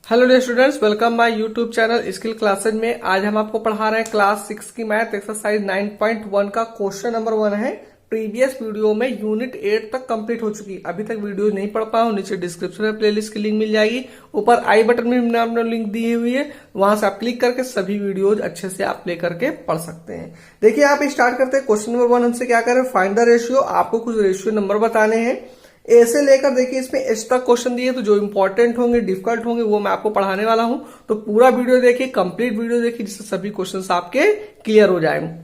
Hello dear students, welcome my YouTube channel skill classes में। आज हम आपको पढ़ा रहे हैं क्लास 6 की मैथ एक्सरसाइज 9.1 का क्वेश्चन नंबर 1 है। प्रीवियस वीडियो में यूनिट 8 तक कंप्लीट हो चुकी। अभी तक वीडियो नहीं पढ़ पाए हो, नीचे डिस्क्रिप्शन में प्लेलिस्ट की लिंक मिल जाएगी। ऊपर आई बटन में हमने लिंक दी हुई है, वहां से आप क्लिक करके सभी वीडियोज अच्छे से आप प्ले करके पढ़ सकते हैं। देखिए, आप स्टार्ट करते हैं। क्वेश्चन नंबर 1 हमसे क्या करें, फाइंड द रेशियो। आपको कुछ रेशियो नंबर बताने हैं ए से लेकर, देखिए इसमें एच तक क्वेश्चन दिए, तो जो इंपॉर्टेंट होंगे, डिफिकल्ट होंगे, वो मैं आपको पढ़ाने वाला हूं। तो पूरा वीडियो देखिए, कंप्लीट वीडियो देखिए, जिससे सभी क्वेश्चंस आपके क्लियर हो जाएंगे।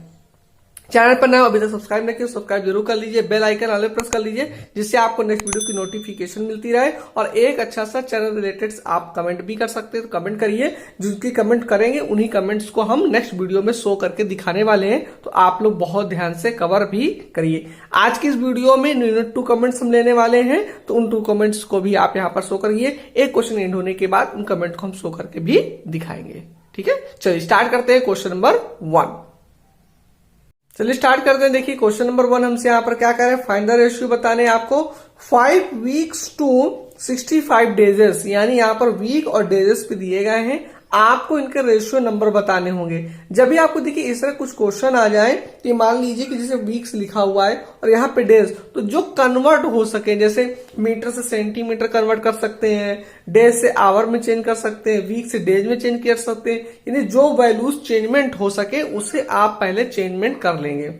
चैनल पर नए अभी तक सब्सक्राइब नहीं किया, सब्सक्राइब जरूर कर लीजिए। बेल आइकन वाले प्रेस कर लीजिए, जिससे आपको नेक्स्ट वीडियो की नोटिफिकेशन मिलती रहे। और एक अच्छा सा चैनल रिलेटेड आप कमेंट भी कर सकते हैं, तो कमेंट करिए। जिनकी कमेंट करेंगे उन्हीं कमेंट्स को हम नेक्स्ट वीडियो में शो करके दिखाने वाले हैं, तो आप लोग बहुत ध्यान से कवर भी करिए। आज की इस वीडियो में यूनिट 2 कमेंट्स हम लेने वाले हैं, तो उन 2 कमेंट्स को भी आप यहाँ पर शो करिए। एक क्वेश्चन एंड होने के बाद उन कमेंट को हम शो करके भी दिखाएंगे। ठीक है, चलिए स्टार्ट करते हैं क्वेश्चन नंबर 1। चलिए स्टार्ट करते हैं। देखिए क्वेश्चन नंबर 1 हमसे यहाँ पर क्या करें, फाइंड द रेशियो बताने आपको 5 वीक्स टू 65 डेजेस, यानी यहाँ पर वीक और डेजेस पे दिए गए हैं। आपको इनके रेशियो नंबर बताने होंगे। जब भी आपको देखिए इस तरह कुछ क्वेश्चन आ जाए, तो मान लीजिए कि जैसे वीक्स लिखा हुआ है और यहाँ पे डेज, तो जो कन्वर्ट हो सके, जैसे मीटर से सेंटीमीटर कन्वर्ट कर सकते हैं, डेज से आवर में चेंज कर सकते हैं, वीक से डेज में चेंज कर सकते हैं, यानी जो वैल्यूज चेंजमेंट हो सके उसे आप पहले चेंजमेंट कर लेंगे।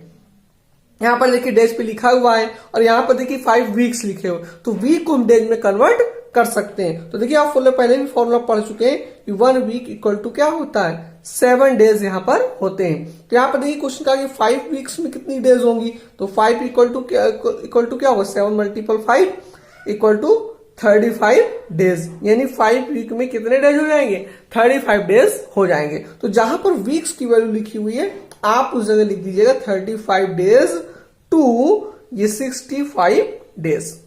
यहाँ पर देखिए डेज पे लिखा हुआ है और यहाँ पर देखिए 5 वीक्स लिखे हुए, तो वीक को हम डेज में कन्वर्ट कर सकते हैं। तो देखिए आप पहले भी फॉर्मूला पढ़ चुके हैं कि 1 वीक इक्वल टू क्या होता है, 7 डेज यहाँ पर होते हैं। तो यहाँ पर देखिए क्वेश्चन कहा कि 5 वीक्स में कितनी डेज होंगी, तो 5 इक्वल टू क्या होगा, 7 मल्टीपल 5 इक्वल टू 35 डेज, यानी 5 वीक में कितने डेज हो जाएंगे, 35 डेज हो जाएंगे। तो जहां पर वीक्स की वैल्यू लिखी हुई है, आप उस जगह लिख दीजिएगा 35 डेज टू ये 65 डेज।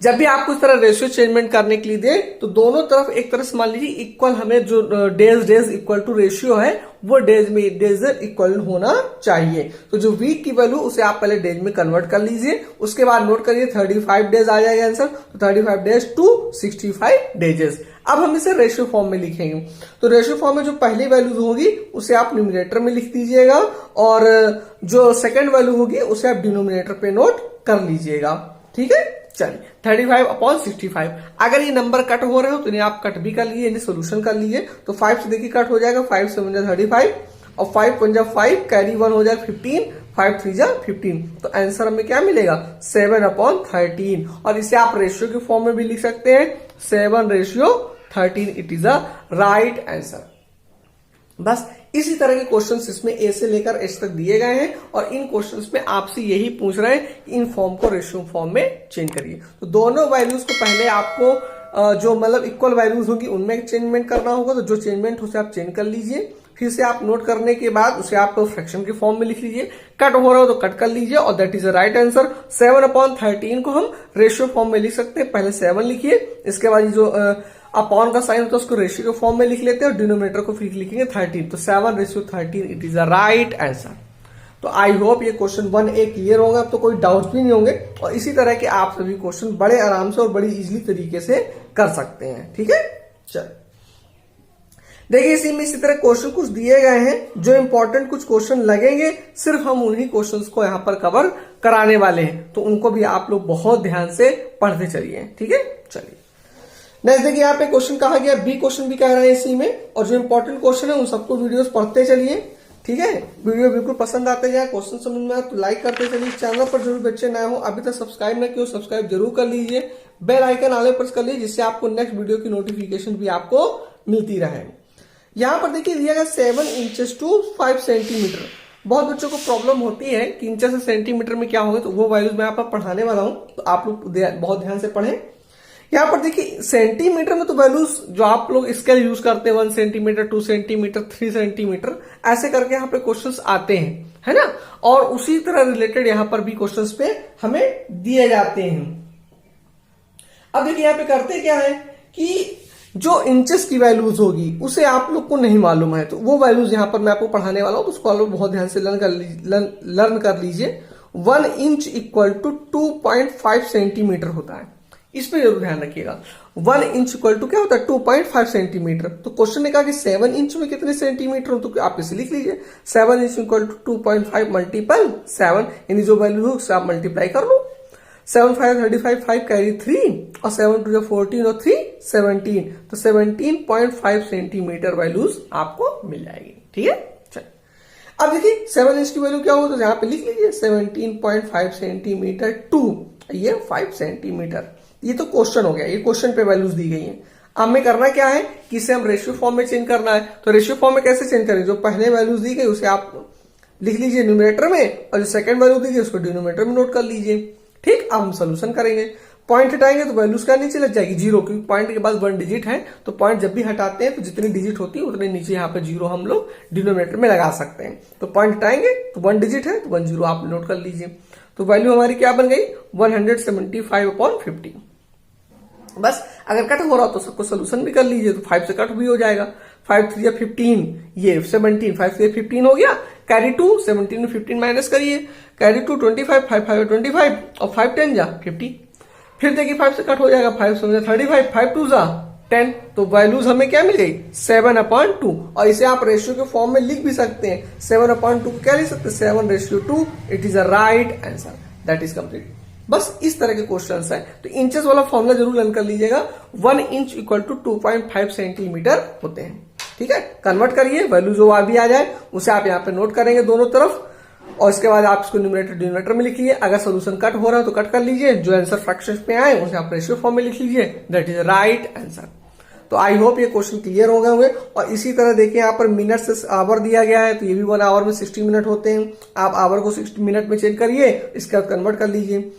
जब भी आपको इस तरह रेशियो चेंजमेंट करने के लिए दे, तो दोनों तरफ एक तरह से मान लीजिए इक्वल, हमें जो डेज इक्वल टू रेशियो है वो डेज में इक्वल होना चाहिए। तो जो वीक की वैल्यू उसे आप पहले डेज में कन्वर्ट कर लीजिए, उसके बाद नोट करिए 35 डेज आ जाएगा आंसर। तो 35 डेज टू 65 डेजेस। अब हम इसे रेशियो फॉर्म में लिखेंगे। तो रेशियो फॉर्म में जो पहली वैल्यूज होगी उसे आप न्यूमरेटर में लिख दीजिएगा, और जो सेकेंड वैल्यू होगी उसे आप डिनोमिनेटर पे नोट कर लीजिएगा। ठीक है, चलिए 35/65। अगर ये नंबर कट हो रहे हो तो इन्हें आप कट भी कर लीजिए, यानी सोल्यूशन कर लीजिए। तो 5 से देखिए कट हो जाएगा, 5 से 1 35 और 5 1 5, कैरी 1 हो जाएगा 15, 5 3 15। तो आंसर हमें क्या मिलेगा, 7/13। और इसे आप रेशियो के फॉर्म में भी लिख सकते हैं, 7/13। It is a right answer. बस इसी तरह के क्वेश्चंस इसमें ए से लेकर एच तक दिए गए हैं, और इन क्वेश्चंस में आपसे यही पूछ रहे हैं कि इन फॉर्म को रेशियो फॉर्म में चेंज करिए। तो दोनों वैल्यूज को पहले आपको जो मतलब इक्वल वैल्यूज होगी उनमें चेंजमेंट करना होगा। तो जो चेंजमेंट उसे आप चेंज कर लीजिए, फिर से आप नोट करने के बाद उसे आप फ्रैक्शन के फॉर्म में लिख लीजिए। कट हो रहा हो तो कट कर लीजिए, और that is a right answer. 7/13 को हम रेशियो फॉर्म में लिख सकते हैं। पहले 7 लिखिए, इसके बाद जो अपॉन का साइन होता है उसको रेशियो के फॉर्म में लिख लेते हैं, और डिनोमिनेटर को फिर लिखेंगे 13। तो 7/13 it is a right answer. तो आई होप ये क्वेश्चन 1A क्लियर होगा, अब तो कोई डाउट भी नहीं होंगे। और इसी तरह के आप सभी क्वेश्चन बड़े आराम से और बड़ी इजीली तरीके से कर सकते हैं। ठीक है, चल देखिए इसी तरह क्वेश्चन कुछ दिए गए हैं, जो इंपॉर्टेंट कुछ क्वेश्चन लगेंगे, सिर्फ हम उन्हीं क्वेश्चंस को यहाँ पर कवर कराने वाले हैं। तो उनको भी आप लोग बहुत ध्यान से पढ़ते चलिए। ठीक है, चलिए नेक्स्ट देखिए यहाँ पे क्वेश्चन कहा गया, बी क्वेश्चन भी कह रहा है इसी में, और जो इंपॉर्टेंट क्वेश्चन है उन सबको वीडियोस पढ़ते चलिए। ठीक है, वीडियो बिल्कुल पसंद आते जाए, क्वेश्चन समझ में आए तो लाइक करते चलिए। चैनल पर जरूर बच्चे नए हो, अभी तक सब्सक्राइब न किया, सब्सक्राइब जरूर कर लीजिए। बेल आइकन आले प्रेस कर लीजिए, जिससे आपको नेक्स्ट वीडियो की नोटिफिकेशन भी आपको मिलती रहे। यहाँ पर देखिए दिया गया 7 इंचेस टू 5 सेंटीमीटर। बहुत बच्चों को प्रॉब्लम होती है कि इंचेस से सेंटीमीटर में क्या होगा, तो वो वैल्यूज मैं यहाँ पर पढ़ाने वाला हूं, तो आप लोग बहुत ध्यान से पढ़ें। यहाँ पर देखिए सेंटीमीटर में तो वैल्यूज जो आप लोग स्केल यूज करते हैं, 1 सेंटीमीटर, 2 सेंटीमीटर, 3 सेंटीमीटर, ऐसे करके यहाँ पे क्वेश्चंस आते हैं, है ना। और उसी तरह रिलेटेड यहाँ पर भी क्वेश्चंस पे हमें दिए जाते हैं। अब देखिए यहाँ पे करते क्या है कि जो इंचेस की वैल्यूज होगी उसे आप लोग को नहीं मालूम है, तो वो वैल्यूज यहाँ पर मैं आपको पढ़ाने वाला हूं, तो उसको आप लोग बहुत ध्यान से लर्न कर लीजिए। 1 इंच इक्वल टू 2.5 सेंटीमीटर होता है। इस पे जरूर ध्यान रखिएगा। 1 इंच इक्वल टू क्या होता है 2.5 सेंटीमीटर। तो क्वेश्चन ने कहा कि 7 इंच में कितने सेंटीमीटर हो, तो आप इसे लिख लीजिए 7 इंच इक्वल टू 2.5 मल्टीपल 7, यानी जो वैल्यू हो उससे आप मल्टीप्लाई कर लो। 7 5 35, 5 कैरी 3 और 7 2 14 और 3 17, तो 17.5 सेंटीमीटर वैल्यूज आपको मिल जाएगी। ठीक है, चलिए अब देखिए 7 इंच की वैल्यू क्या हो, तो यहाँ पे लिख लीजिए 17.5 सेंटीमीटर टू ये 5 सेंटीमीटर। ये तो क्वेश्चन हो गया, ये क्वेश्चन पे वैल्यूज दी गई हैं। अब हमें करना क्या है कि इसे हम रेशियो फॉर्म में चेंज करना है। तो रेशियो फॉर्म में कैसे चेंज करें, जो पहले वैल्यूज दी गई उसे आप लिख लीजिए न्यूमरेटर में, और जो सेकंड वैल्यू दी गई उसको डिनोमिनेटर में नोट कर लीजिए। ठीक, अब हम सोल्यूशन करेंगे। पॉइंट हटाएंगे तो वैल्यूज क्या नीचे लग जाएगी 0, क्योंकि पॉइंट के बाद 1 डिजिट है, तो पॉइंट जब भी हटाते हैं तो जितनी डिजिट होती है उतने नीचे यहाँ पे 0 हम लोग डिनोमिनेटर में लगा सकते हैं। तो पॉइंट हटाएंगे तो 1 डिजिट है तो 1 0 आप नोट कर लीजिए। तो वैल्यू हमारी क्या बन गई 175/50। बस अगर कट हो रहा हो तो सबको सोल्यूशन भी कर लीजिए, तो 5 से कट भी हो जाएगा। 5 3 15, ये 17, 5 3 15 हो गया। कैरी 2, 17 में 15 माइनस करिए, कैरी 2 25, 5 5 25 और 5 10 जा 50। फिर देखिए 5 से कट हो जाएगा, 5 7 35, 5 2 जा 10। तो वैल्यूज हमें क्या मिल गई 7/2, और इसे आप रेशियो के फॉर्म में लिख भी सकते हैं। 7/2 को क्या लिख सकते हैं 7:2। It is a right answer, that is complete. बस इस तरह के क्वेश्चंस है, तो इंचेस वाला फॉर्मूला जरूर लर्न कर लीजिएगा। 1 इंच इक्वल टू 2.5 सेंटीमीटर होते हैं। ठीक है, कन्वर्ट करिए, वैल्यू जो भी आ जाए उसे आप यहाँ पे नोट करेंगे दोनों तरफ, और इसके बाद आप इसको न्यूमरेटर डिनोमिनेटर में लिख लीजिए। अगर सोल्यूशन कट हो रहा है तो कट कर लीजिए, जो आंसर फ्रैक्शंस में आए उसे आप रेशियो फॉर्म में लिख लीजिए, दैट इज राइट आंसर। तो आई होप ये क्वेश्चन क्लियर हो गए होंगे। और इसी तरह देखिए यहाँ पर मिनट से आवर दिया गया है, तो ये भी 1 आवर में 60 मिनट होते हैं। आप आवर को 60 मिनट में चेंज करिए, इसके बाद कन्वर्ट कर लीजिए।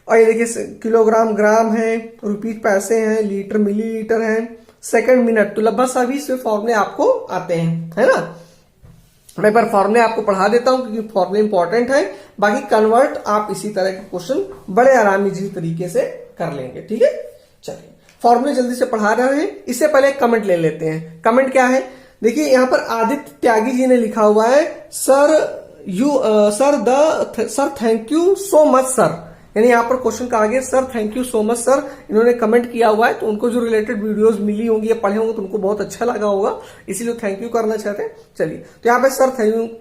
और ये देखिए किलोग्राम ग्राम है, रुपीज पैसे हैं, लीटर मिलीलीटर है, सेकंड मिनट, तो लगभग सभी से फॉर्मूले आपको आते हैं, है ना। मैं एक बार फॉर्मूले आपको पढ़ा देता हूं क्योंकि फॉर्मूले इंपॉर्टेंट है। बाकी कन्वर्ट आप इसी तरह के क्वेश्चन बड़े आराम इजी तरीके से कर लेंगे। ठीक है, चलिए फॉर्मूले जल्दी से पढ़ा रहे हैं। इससे पहले एक कमेंट ले लेते हैं। कमेंट क्या है, देखिए यहाँ पर आदित्य त्यागी जी ने लिखा हुआ है, sir thank you so much sir. यानी यहाँ पर क्वेश्चन का आगे sir thank you so much sir इन्होंने कमेंट किया हुआ है, तो उनको जो रिलेटेड वीडियोस मिली होंगी या पढ़े होंगे तो उनको बहुत अच्छा लगा होगा, इसीलिए थैंक यू करना चाहते हैं। चलिए, तो यहाँ पे sir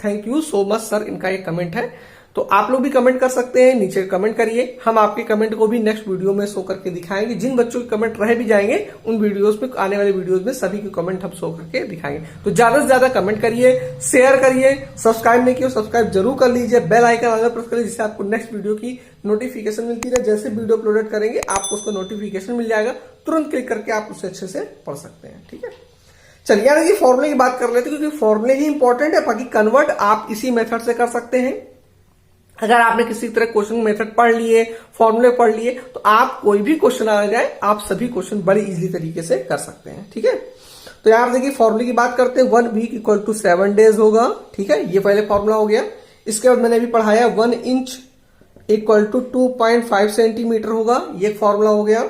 thank you so much sir इनका एक कमेंट है। तो आप लोग भी कमेंट कर सकते हैं, नीचे कमेंट करिए। हम आपके कमेंट को भी नेक्स्ट वीडियो में शो करके दिखाएंगे। जिन बच्चों के कमेंट रह भी जाएंगे उन वीडियोस में, आने वाले वीडियोस में सभी के कमेंट हम शो करके दिखाएंगे। तो ज्यादा से ज्यादा कमेंट करिए, शेयर करिए, सब्सक्राइब नहीं किया सब्सक्राइब जरूर कर लीजिए, बेल आइकन आगे प्रेस करिए, जिससे आपको नेक्स्ट वीडियो की नोटिफिकेशन मिलती रहे। जैसे वीडियो अपलोड करेंगे आपको उसका नोटिफिकेशन मिल जाएगा, तुरंत क्लिक करके आप उसे अच्छे से पढ़ सकते हैं। ठीक है, चलिए यार ये फॉर्मूले की बात कर लेते हैं, क्योंकि फॉर्मूले ही इंपॉर्टेंट है। बाकी कन्वर्ट आप इसी मेथड से कर सकते हैं। अगर आपने किसी तरह क्वेश्चन मेथड पढ़ लिए, फॉर्मूले पढ़ लिए, तो आप कोई भी क्वेश्चन आ जाए आप सभी क्वेश्चन बड़े इजीली तरीके से कर सकते हैं। ठीक है, तो यार देखिए फॉर्मूले की बात करते हैं। 1 वीक इक्वल टू 7 डेज होगा। ठीक है, ये पहले फॉर्मूला हो गया। इसके बाद मैंने अभी पढ़ाया 1 इंच इक्वल टू 2.5 सेंटीमीटर होगा, ये फॉर्मूला हो गया।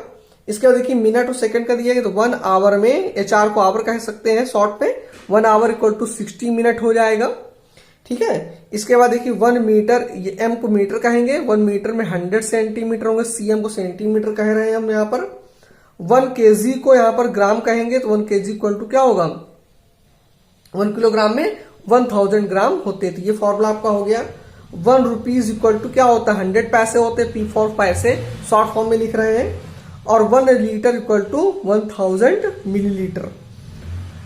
इसके बाद देखिए मिनट और सेकंड का दिया गया, तो 1 आवर में HR को आवर कह सकते हैं शॉर्ट में, 1 आवर इक्वल टू 60 मिनट हो जाएगा। ठीक है, इसके बाद देखिए 1 मीटर, ये M को मीटर कहेंगे, 1 मीटर में 100 सेंटीमीटर होंगे, CM को सेंटीमीटर कह रहे हैं हम यहाँ पर। 1 kg को यहाँ पर ग्राम कहेंगे, तो 1 kg इक्वल टू क्या होगा 1 किलोग्राम में 1000 ग्राम होते थे। ये फॉर्मूला आपका हो गया। 1 रुपीज इक्वल टू क्या होता है 100 पैसे होते हैं, P फॉर पैसे शॉर्ट फॉर्म में लिख रहे हैं। और 1 लीटर इक्वल टू 1000 मिलीलीटर।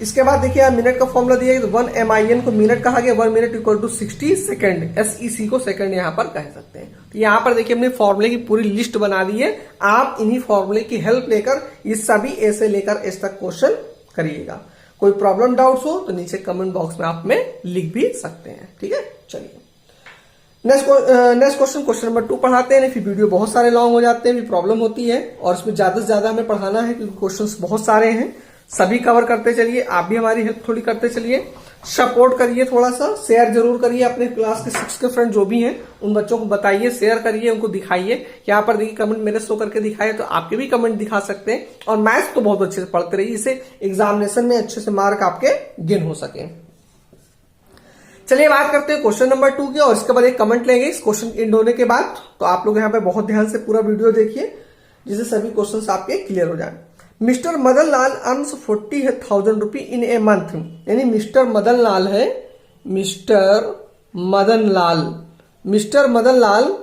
इसके बाद देखिए मिनट का फॉर्मूला दिया गया, तो 1 MIN को मिनट कहा गया, 1 minute equal to 60 second, SEC को सेकंड यहाँ पर कह सकते हैं। तो यहाँ पर देखिए हमने फॉर्मूले की पूरी लिस्ट बना दी है। आप इन्हीं फॉर्मूले की हेल्प लेकर ये सभी ए से लेकर एस तक क्वेश्चन करिएगा। कोई प्रॉब्लम डाउट्स हो तो नीचे कमेंट बॉक्स में आप में लिख भी सकते हैं। ठीक है, चलिए नेक्स्ट क्वेश्चन नंबर 2 पढ़ाते हैं। फिर वीडियो बहुत सारे लॉन्ग हो जाते हैं, भी प्रॉब्लम होती है, और इसमें ज्यादा से ज्यादा हमें पढ़ाना है क्योंकि क्वेश्चंस बहुत सारे हैं। सभी कवर करते चलिए, आप भी हमारी हेल्प थोड़ी करते चलिए, सपोर्ट करिए, थोड़ा सा शेयर जरूर करिए अपने क्लास के 6 के फ्रेंड जो भी हैं उन बच्चों को बताइए, शेयर करिए, उनको दिखाइए। यहाँ पर देखिए कमेंट मेरे शो करके दिखाए, तो आपके भी कमेंट दिखा सकते हैं। और मैथ्स तो बहुत अच्छे से पढ़ते रहिए, इससे एग्जामिनेशन में अच्छे से मार्क आपके गेन हो सके। चलिए बात करते हैं क्वेश्चन नंबर 2 की, और इसके बाद एक कमेंट लेंगे इस क्वेश्चन एंड होने के बाद। तो आप लोग यहाँ पे बहुत ध्यान से पूरा वीडियो देखिए। जिससे सभी क्वेश्चंस आपके क्लियर हो जाए। मिस्टर मदन लाल अर्न्स 40,000 रुपी इन ए मंथ, यानी मिस्टर मदन लाल है, मिस्टर मदन लाल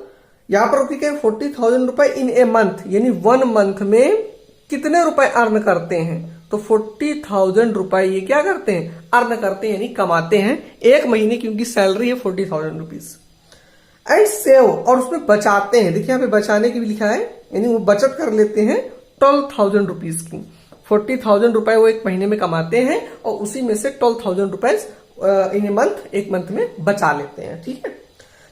यहां पर रुपये 40,000 रुपए इन ए मंथ, यानी 1 मंथ में कितने रुपए अर्न करते हैं। तो 40,000 रुपए ये क्या करते हैं, अर्न करते हैं, यानी कमाते हैं एक महीने की उनकी सैलरी है 40,000 रुपीज। एंड सेव, और उसमें बचाते हैं, देखिए यहाँ पे बचाने की भी लिखा है, यानी वो बचत कर लेते हैं 12,000 रुपीज की। 40,000 रुपए वो एक महीने में कमाते हैं और उसी में से 12,000 रुपीज इन ए मंथ, एक मंथ में बचा लेते हैं। ठीक है,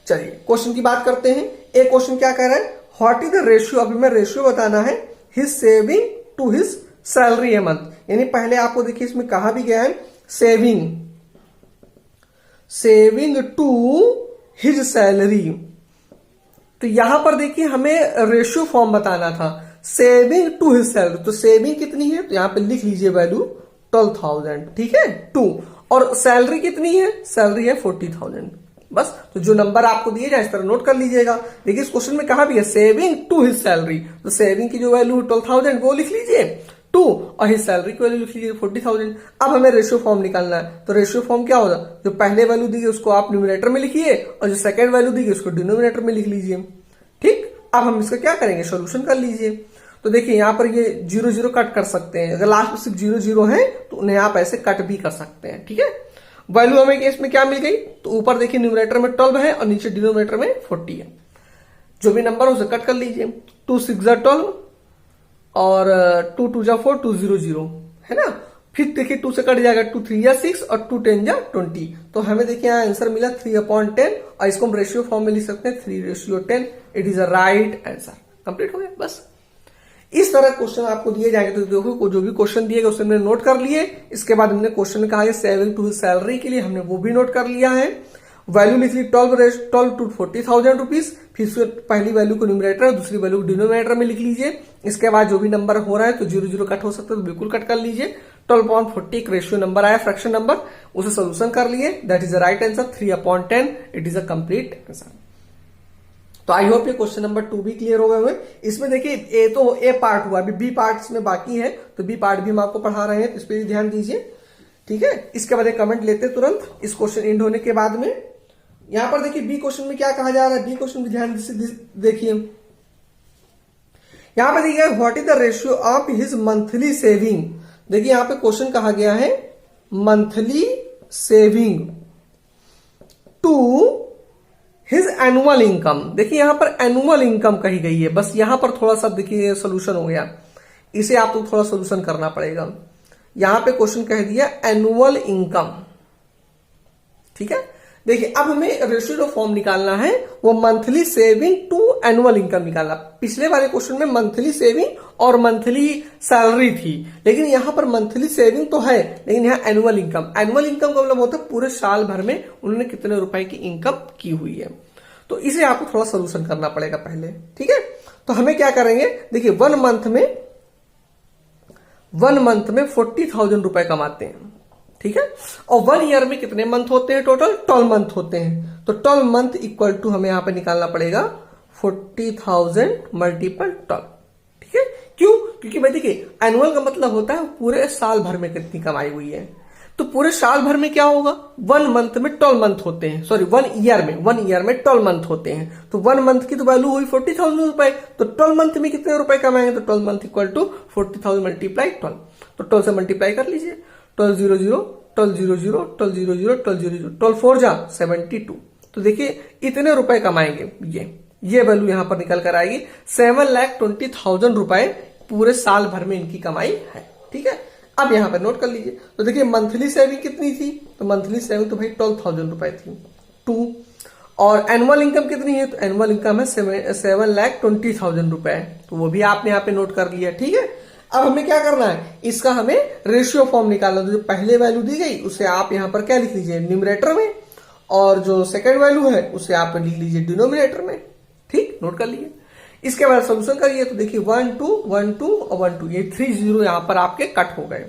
चलिए क्वेश्चन की बात करते हैं। एक क्वेश्चन क्या कह रहा है, व्हाट इज द रेशियो, अभी मैं रेशियो बताना है, his saving to his salary a month, यानी पहले आपको देखिए इसमें कहा भी गया है सेविंग टू हिज सैलरी, तो यहां पर देखिए हमें रेशियो फॉर्म बताना था, सेविंग टू हिज सैलरी, तो सेविंग कितनी है, तो यहां पे लिख लीजिए वैल्यू 12,000, ठीक है, 2, और सैलरी कितनी है, सैलरी है 40,000, बस। तो जो नंबर आपको दिए जाए इस तरह नोट कर लीजिएगा। देखिए इस क्वेश्चन में कहा भी है सेविंग टू हिज सैलरी, तो सेविंग की जो वैल्यू 12,000 वो लिख लीजिए 2, और हिज सैलरी की वैल्यू लिख लीजिए 40,000। अब हमें रेशियो फॉर्म निकालना है, तो रेशियो फॉर्म क्या होगा, जो पहले वैल्यू दी गई उसको आप न्यूमरेटर में लिखिए और जो सेकंड वैल्यू दी गई उसको डिनोमिनेटर में लिख लीजिए। ठीक, अब हम इसका क्या करेंगे, सोल्यूशन कर लीजिए। तो देखिए यहां पर ये 0 0 कट कर सकते हैं, अगर लास्ट में सिर्फ 0 0 है तो उन्हें आप ऐसे कट भी कर सकते हैं। ठीक है, वैल्यू हमें इसमें क्या मिल गई, तो ऊपर देखिए न्यूमरेटर में 12 है और नीचे डिनोमिनेटर में 40 है। जो भी नंबर उसे कट कर लीजिए, 2 6 12 और 2 2 4 2 0 0 है ना। फिर देखिए 2 से कट जाएगा 2 3 6 और 2 10 20, तो हमें देखिए यहाँ आंसर मिला 3/10, और इसको हम रेशियो फॉर्म में लिख सकते हैं 3:10। It is a right answer. Complete हो गया, बस। इस तरह क्वेश्चन आपको दिए जाएंगे, तो देखो जो भी क्वेश्चन दिए गए उसने हमने नोट कर लिए। इसके बाद हमने क्वेश्चन में कहा है सेविंग टू सैलरी के लिए, हमने वो भी नोट कर लिया है। वैल्यू लिख ली 12 टू 40,000 रुपीज, फिर उसके पहली वैल्यू को न्यूमरेटर, दूसरी वैल्यू को डिनोमिनेटर में लिख लीजिए। इसके बाद जो भी नंबर हो रहा है तो 0 0 कट हो सकता है तो बिल्कुल कट कर लीजिए। 12/40 एक रेशियो नंबर आया, फ्रैक्शन नंबर, उसे सोल्यूशन कर लिए। That is the right answer 3/10। It is a complete answer. तो आई होप ये क्वेश्चन नंबर 2 भी क्लियर हो गए हुए। इसमें देखिए ए तो ए पार्ट हुआ, अभी बी पार्ट इसमें बाकी है, तो बी पार्ट भी हम आपको पढ़ा रहे हैं, तो इस पर भी ध्यान दीजिए। ठीक है, इसके बाद एक कमेंट लेते तुरंत इस क्वेश्चन एंड होने के बाद में। यहां पर देखिए बी क्वेश्चन में क्या कहा जा रहा है, बी क्वेश्चन भी ध्यान से देखिए। यहां पर देखिए what is the ratio of his monthly saving. देखिए यहां पे क्वेश्चन कहा गया है monthly saving to his annual income. देखिए यहां पर एनुअल इनकम कही गई है, बस यहां पर थोड़ा सा देखिए सोल्यूशन हो गया, इसे आपको थोड़ा सोल्यूशन करना पड़ेगा। यहां पे क्वेश्चन कह दिया एनुअल इनकम। ठीक है, देखिए अब हमें रेशियो फॉर्म निकालना है, वो monthly saving to annual income निकालना। पिछले वाले क्वेश्चन में मंथली सेविंग और मंथली सैलरी थी, लेकिन यहां पर मंथली सेविंग तो है, लेकिन यहाँ एनुअल इनकम। एनुअल इनकम का मतलब होता है पूरे साल भर में उन्होंने कितने रुपए की इनकम की हुई है, तो इसे आपको थोड़ा सोल्यूशन करना पड़ेगा पहले। ठीक है, तो हमें क्या करेंगे, देखिए 1 मंथ में 40,000 रुपए कमाते हैं। ठीक है, और 1 ईयर में कितने मंथ होते हैं, टोटल 12 मंथ होते हैं, तो 12 मंथ इक्वल टू हमें यहां पे निकालना पड़ेगा 40,000 मल्टीपल 12। ठीक है, क्यों, क्योंकि भाई देखिए एनुअल का मतलब होता है पूरे साल भर में कितनी कमाई हुई है, तो पूरे साल भर में क्या होगा, 1 मंथ में 12 मंथ होते हैं, सॉरी 1 ईयर में 12 मंथ होते हैं, तो 1 मंथ की तो वैल्यू हुई 40,000 रुपए, तो 12 मंथ में कितने रुपए कमाएंगे, तो 12 मंथ इक्वल टू 40,000 मल्टीप्लाई 12, तो 12 से मल्टीप्लाई कर लीजिए, 12 0 0 12 0 0 12 0 0 12 0 0 12 4 जा 72। तो देखिए इतने रुपए कमाएंगे, ये वैल्यू यहां पर निकल कर आएगी 7,20,000 रुपए पूरे साल भर में इनकी कमाई है। ठीक है, अब यहां पर नोट कर लीजिए, तो देखिए मंथली सेविंग कितनी थी, तो मंथली सेविंग तो भाई 12,000 रुपए थी 2, और एनुअल इनकम कितनी है, तो एनुअल इनकम है 7,20,000 रुपए, तो वो भी आपने यहाँ पे नोट कर लिया। ठीक है, अब हमें क्या करना है, इसका हमें रेशियो फॉर्म निकालना, तो जो पहले वैल्यू दी गई उसे आप यहां पर क्या लिख लीजिए, न्यूमरेटर में, और जो सेकंड वैल्यू है उसे आप लिख लीजिए डिनोमिनेटर में। ठीक, नोट कर लिए। इसके बाद सोल्यूशन करिए, तो देखिए 1 2 1 2 और 1 2, ये 3 0 यहां पर आपके कट हो गए।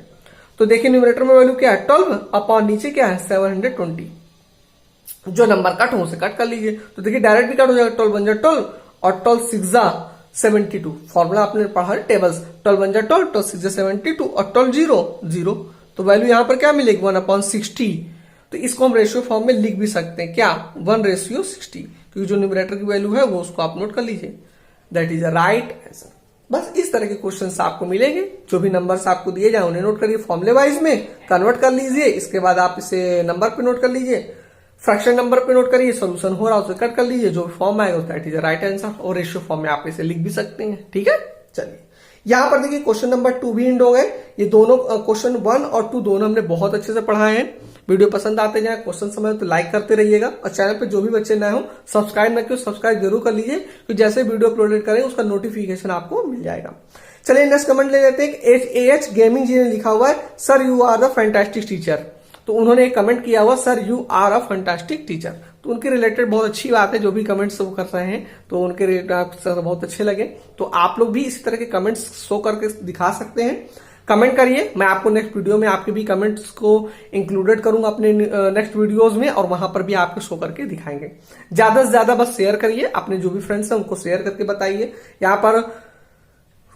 तो देखिए न्यूमरेटर में वैल्यू क्या है 12, अपॉन नीचे क्या है 720, जो नंबर कट हो उसे कट कर लीजिए। तो देखिए डायरेक्ट भी कट हो जाएगा, 12 1 12 और 12 6 जा 72। फॉर्मूला आपने पढ़ा है टेबल्स, 12 1 12, 12 6 72 और 12 0 0। तो वैल्यू यहां पर क्या मिलेगी 1/60। तो इसको हम रेशियो फॉर्म में लिख भी सकते हैं, क्या 1:60, क्योंकि जो न्यूमरेटर की वैल्यू है वो उसको आप नोट कर लीजिए। That is a right answer. बस इस तरह के क्वेश्चंस आपको मिलेंगे। जो भी नंबर्स आपको दिए जाए उन्हें नोट करिए, फॉर्मूले वाइज में कन्वर्ट कर लीजिए। इसके बाद आप इसे नंबर पे नोट कर लीजिए, फ्रैक्शन नंबर पे नोट करिए, सॉल्यूशन हो रहा है उसे कट कर लीजिए, जो फॉर्म आएगा that is a right answer. और रेशियो फॉर्म में आप इसे लिख भी सकते हैं। ठीक है, चलिए यहां पर देखिए क्वेश्चन नंबर 2 भी एंड हो गए। ये दोनों क्वेश्चन 1 और 2 दोनों हमने बहुत अच्छे से पढ़ाए हैं। वीडियो पसंद आते जाए, क्वेश्चन समझ तो लाइक करते रहिएगा, और चैनल पे जो भी बच्चे नए हो सब्सक्राइब न क्यों सब्सक्राइब जरूर कर लीजिए, क्योंकि जैसे वीडियो अपलोडेड करें उसका नोटिफिकेशन आपको मिल जाएगा। चलिए नेक्स्ट कमेंट ले लेते हैं। AH गेमिंग जी ने लिखा हुआ है, sir you are the fantastic teacher. तो उन्होंने एक कमेंट किया हुआ, sir you are a fantastic teacher. तो उनके रिलेटेड बहुत अच्छी बात है, जो भी कमेंट्स वो कर रहे हैं तो उनके रिलेटेड बहुत अच्छे लगे। तो आप लोग भी इसी तरह के कमेंट्स शो करके दिखा सकते हैं। कमेंट करिए, मैं आपको नेक्स्ट वीडियो में आपके भी कमेंट्स को इंक्लूडेड करूंगा अपने नेक्स्ट वीडियोस में, और वहां पर भी आपको शो करके दिखाएंगे। ज्यादा से ज्यादा बस शेयर करिए, अपने जो भी फ्रेंड्स हैं उनको शेयर करके बताइए। यहाँ पर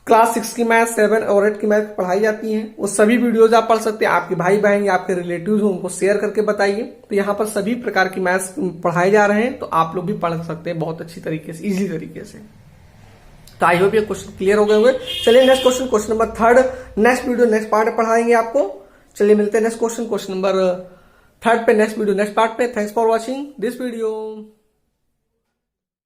क्लास 6 की मैथ, 7 और 8 की मैथ पढ़ाई जाती है, वो सभी वीडियोज आप पढ़ सकते हैं। आपके भाई बहन या आपके रिलेटिव्स हो उनको शेयर करके बताइए। तो यहाँ पर सभी प्रकार की मैथ्स पढ़ाए जा रहे हैं, तो आप लोग भी पढ़ सकते हैं बहुत अच्छी तरीके से, इजी तरीके से। तो आई होप ये क्वेश्चन क्लियर हो गए होंगे। चलिए next question number 3 next video next part पढ़ाएंगे आपको। चलिए मिलते हैं नेक्स्ट क्वेश्चन नंबर 3 पे नेक्स्ट वीडियो नेक्स्ट पार्ट पे। Thanks for watching this video.